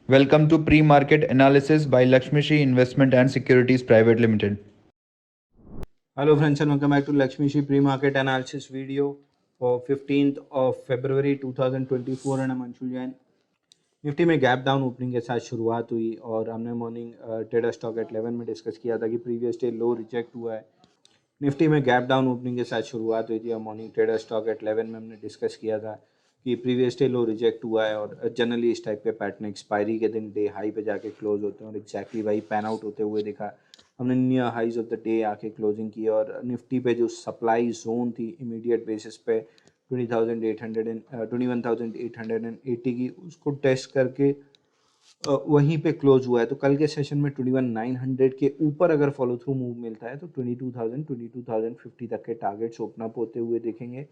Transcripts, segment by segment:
Welcome to Pre-Market Analysis by Lakshmi Shri Investment and Securities Private Limited. Hello friends and welcome back to Lakshmi Shri pre-market analysis video for 15th of February 2024 and I'm Anshul Jain. Nifty में gap down opening के साथ शुरुआत हुई और हमने morning trader stock at 11 में discuss किया था कि प्रीवियस डे लो रिजेक्ट हुआ है। निफ्टी में गैप डाउन ओपनिंग के साथ शुरुआत हुई थी और मॉर्निंग ट्रेडर स्टॉक एट 11 में हमने डिस्कस किया था कि प्रीवियस डे लो रिजेक्ट हुआ है और जनरली इस टाइप के पैटर्न एक्सपायरी के दिन डे हाई पे जाके क्लोज होते हैं और एग्जैक्टली वही पैन आउट होते हुए दिखा। हमने near highs of the day आके क्लोजिंग की और निफ्टी पे जो सप्लाई जोन थी इमीडिएट बेसिस पे 21,880 की उसको टेस्ट करके वहीं पे क्लोज हुआ है। तो कल के सेशन में 21,900 के ऊपर अगर फॉलो थ्रू मूव मिलता है तो 22,050 तक के टारगेट्स ओपन अप होते हुए दिखेंगे।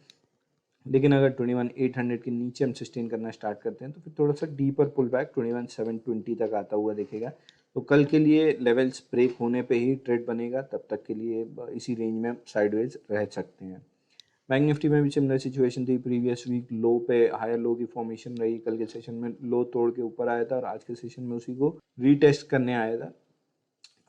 लेकिन अगर 21,800 के नीचे हम सस्टेन करना स्टार्ट करते हैं तो फिर थोड़ा सा डीपर पुल बैक 21,720 तक आता हुआ दिखेगा। तो कल के लिए लेवल्स ब्रेक होने पे ही ट्रेड बनेगा, तब तक के लिए इसी रेंज में साइडवेज रह सकते हैं। बैंक निफ्टी में भी सिमिलर सिचुएशन थी। प्रीवियस वीक लो पे हायर लो की फॉर्मेशन रही, कल के सेशन में लो तोड़ के ऊपर आया था और आज के सेशन में उसी को रीटेस्ट करने आया था।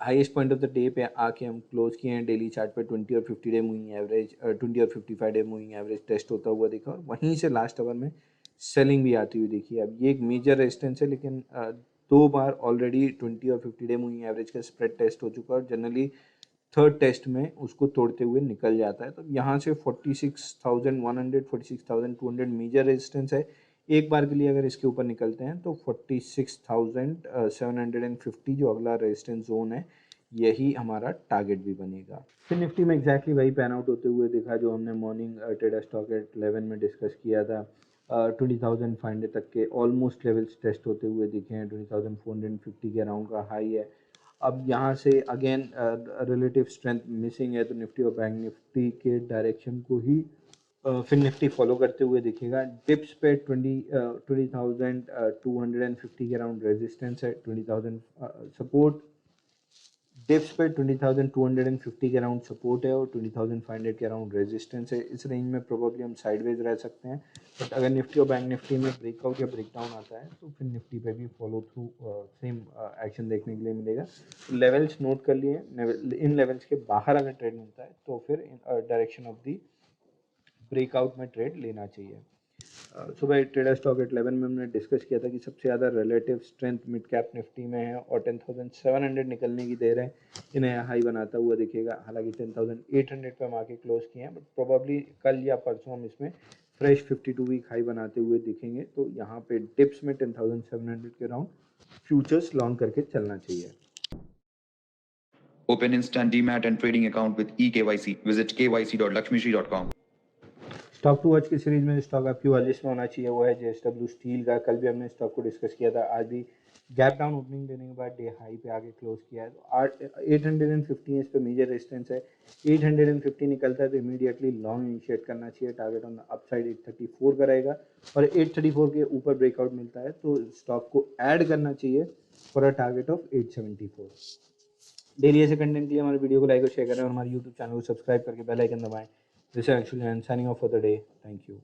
Highest point of the day पे आके हम क्लोज किए हैं। डेली चार्ट पे 20 और 50 डे मूविंग एवरेज 20 और 55 डे मूविंग एवरेज टेस्ट होता हुआ दिखा और वहीं से लास्ट आवर में सेलिंग भी आती हुई दिखी। अब ये एक मेजर रेजिस्टेंस है, लेकिन दो बार ऑलरेडी 20 और 50 डे मूविंग एवरेज का स्प्रेड टेस्ट हो चुका है और जनरली थर्ड टेस्ट में उसको तोड़ते हुए निकल जाता है। तो यहाँ से 46,100 46,200 मेजर रेजिस्टेंस है। एक बार के लिए अगर इसके ऊपर निकलते हैं तो 46,750 जो अगला रेजिस्टेंस जोन है यही हमारा टारगेट भी बनेगा। फिर निफ्टी में एग्जैक्टली वही पैन आउट होते हुए दिखा जो हमने मॉर्निंग ट्रेडर स्टॉक एट 11 में डिस्कस किया था। 20,500 तक के ऑलमोस्ट लेवल्स टेस्ट होते हुए दिखे हैं। 20,450 के अराउंड का हाई है। अब यहाँ से अगेन रिलेटिव स्ट्रेंथ मिसिंग है तो निफ्टी और बैंक निफ्टी के डायरेक्शन को ही फिर निफ्टी फॉलो करते हुए दिखेगा। डिप्स पे 20,250 के अराउंड रेजिस्टेंस है, 20,000 सपोर्ट। डिप्स पे 20,250 के अराउंड सपोर्ट है और 20,500 के अराउंड रेजिस्टेंस है। इस रेंज में प्रोबेबली हम साइडवेज रह सकते हैं, बट अगर निफ्टी और बैंक निफ्टी में ब्रेकआउट या ब्रेकडाउन आता है तो फिर निफ्टी पे भी फॉलो थ्रू सेम एक्शन देखने के लिए मिलेगा। लेवल्स नोट कर लिए, इन लेवल्स के बाहर अगर ट्रेड मिलता है तो फिर डायरेक्शन ऑफ दी ब्रेकआउट में ट्रेड लेना चाहिए। सुबह ट्रेडर स्टॉक एट 11 में हमने डिस्कस किया था कि सबसे ज़्यादा relative strength mid cap Nifty में है और 10,700 निकलने की देर है, इन्हें हाई बनाता हुआ दिखेगा। हालांकि 10,800 पे हम आके क्लोज किए हैं, बट प्रोबेबली कल या परसों हम इसमें फ्रेश 52 वीक हाई बनाते हुए दिखेंगे। तो यहाँ पे डिप्स में 10,700 के राउंड फ्यूचर्स लॉन्ग करके चलना चाहिए। Open instant demat and trading account with eKYC. Visit kyc.lakshmishri.com. Stock to watch की सीरीज में स्टॉक आपकी वॉच लिस्ट में होना चाहिए वो है JSW स्टील का। कल भी हमने स्टॉक को डिस्कस किया था, आज भी गैप डाउन ओपनिंग देने के बाद डे हाई पे आगे क्लोज किया है। तो 850 इस पे मेजर रेजिस्टेंस है। 850 निकलता है तो इमीडिएटली लॉन्ग इनिशिएट करना चाहिए। टारगेट ऑन अपसाइड 834 का रहेगा और 834 के ऊपर ब्रेकआउट मिलता है तो स्टॉक को ऐड करना चाहिए for a target of 874। Daily ऐसे कंटेंट के लिए हमारे वीडियो को लाइक और शेयर करें और हमारे यूट्यूब चैनल को सब्सक्राइब करके बेल आइकन दबाएं। This is actually I am signing off for the day. Thank you.